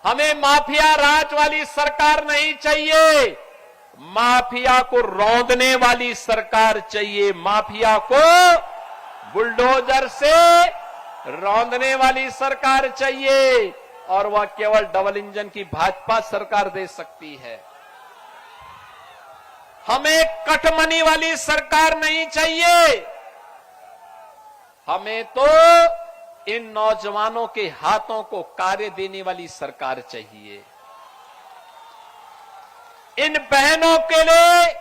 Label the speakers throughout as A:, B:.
A: हमें माफिया राज वाली सरकार नहीं चाहिए, माफिया को रौंदने वाली सरकार चाहिए। माफिया को बुलडोजर से रौंदने वाली सरकार चाहिए, और वह केवल डबल इंजन की भाजपा सरकार दे सकती है। हमें कटमनी वाली सरकार नहीं चाहिए, हमें तो इन नौजवानों के हाथों को कार्य देने वाली सरकार चाहिए। इन बहनों के लिए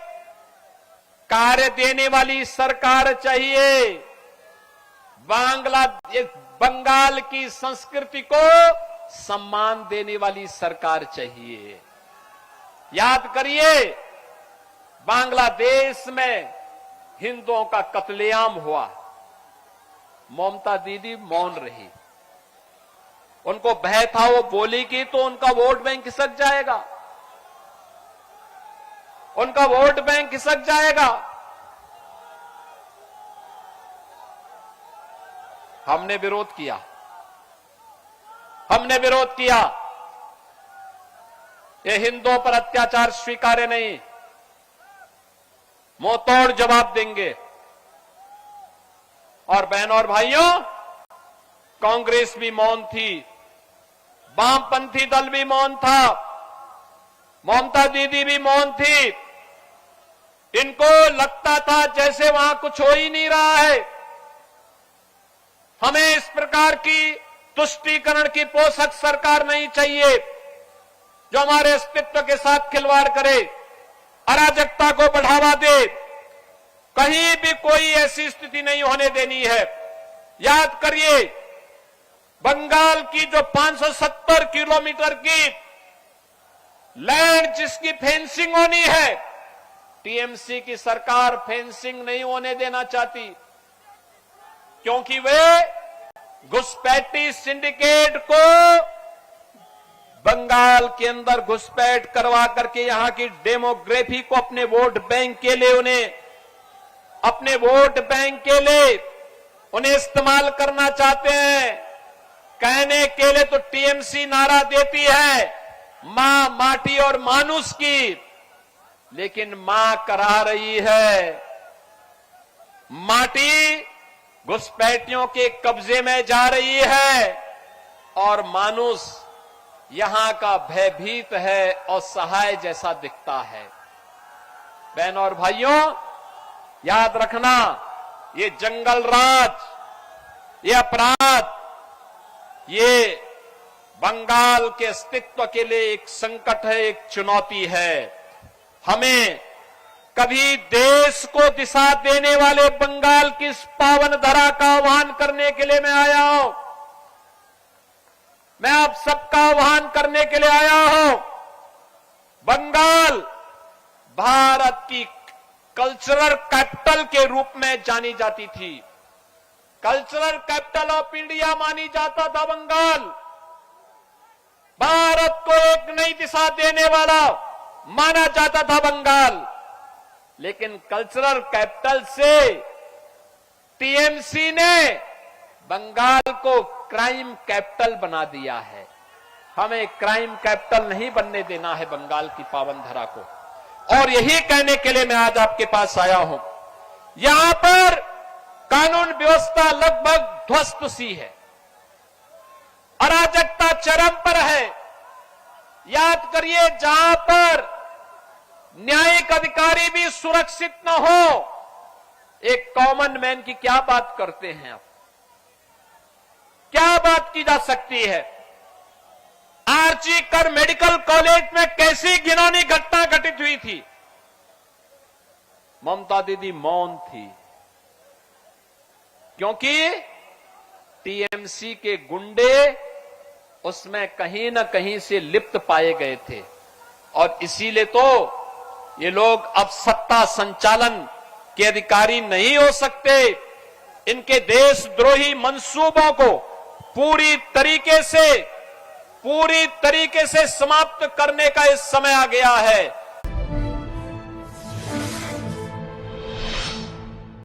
A: कार्य देने वाली सरकार चाहिए। बंगाल की संस्कृति को सम्मान देने वाली सरकार चाहिए। याद करिए, बांग्लादेश में हिंदुओं का कत्लेआम हुआ, ममता दीदी मौन रही। उनको भय था वो बोलेगी तो उनका वोट बैंक खिसक जाएगा, उनका वोट बैंक खिसक जाएगा। हमने विरोध किया, हमने विरोध किया। ये हिंदुओं पर अत्याचार स्वीकार्य नहीं, मुंहतोड़ जवाब देंगे। और बहनों और भाइयों, कांग्रेस भी मौन थी, वामपंथी दल भी मौन था, ममता दीदी भी मौन थी। इनको लगता था जैसे वहां कुछ हो ही नहीं रहा है। हमें इस प्रकार की तुष्टीकरण की पोषक सरकार नहीं चाहिए जो हमारे अस्तित्व के साथ खिलवाड़ करे, अराजकता को बढ़ावा दे। कहीं भी कोई ऐसी स्थिति नहीं होने देनी है। याद करिए, बंगाल की जो 570 किलोमीटर की लैंड जिसकी फेंसिंग होनी है, टीएमसी की सरकार फेंसिंग नहीं होने देना चाहती, क्योंकि वे घुसपैठी सिंडिकेट को बंगाल के अंदर घुसपैठ करवा करके यहां की डेमोग्राफी को अपने वोट बैंक के लिए उन्हें इस्तेमाल करना चाहते हैं। कहने के लिए तो टीएमसी नारा देती है मां माटी और मानुष की, लेकिन मां करा रही है। माटी घुसपैठियों के कब्जे में जा रही है और मानुष यहां का भयभीत है और सहाय जैसा दिखता है। बहनों और भाइयों, याद रखना, ये जंगल राज, ये अपराध, ये बंगाल के अस्तित्व के लिए एक संकट है, एक चुनौती है। हमें कभी देश को दिशा देने वाले बंगाल की इस पावन धरा का आह्वान करने के लिए मैं आया हूं। मैं आप सबका आह्वान करने के लिए आया हूं। बंगाल भारत की कल्चरल कैपिटल के रूप में जानी जाती थी। कल्चरल कैपिटल ऑफ इंडिया मानी जाता था बंगाल। भारत को एक नई दिशा देने वाला माना जाता था बंगाल। लेकिन कल्चरल कैपिटल से टीएमसी ने बंगाल को क्राइम कैपिटल बना दिया है। हमें क्राइम कैपिटल नहीं बनने देना है बंगाल की पावन धरा को। और यही कहने के लिए मैं आज आपके पास आया हूं। यहां पर कानून व्यवस्था लगभग ध्वस्त सी है, अराजकता चरम पर है। याद करिए, जहां पर न्यायिक अधिकारी भी सुरक्षित न हो, एक कॉमन मैन की क्या बात करते हैं आप? क्या बात की जा सकती है? आरजी कर मेडिकल कॉलेज में कैसी घिनौनी घटना घटित हुई थी, ममता दीदी मौन थी, क्योंकि टीएमसी के गुंडे उसमें कहीं न कहीं से लिप्त पाए गए थे। और इसीलिए तो ये लोग अब सत्ता संचालन के अधिकारी नहीं हो सकते। इनके देशद्रोही मंसूबों को पूरी तरीके से समाप्त करने का इस समय आ गया है।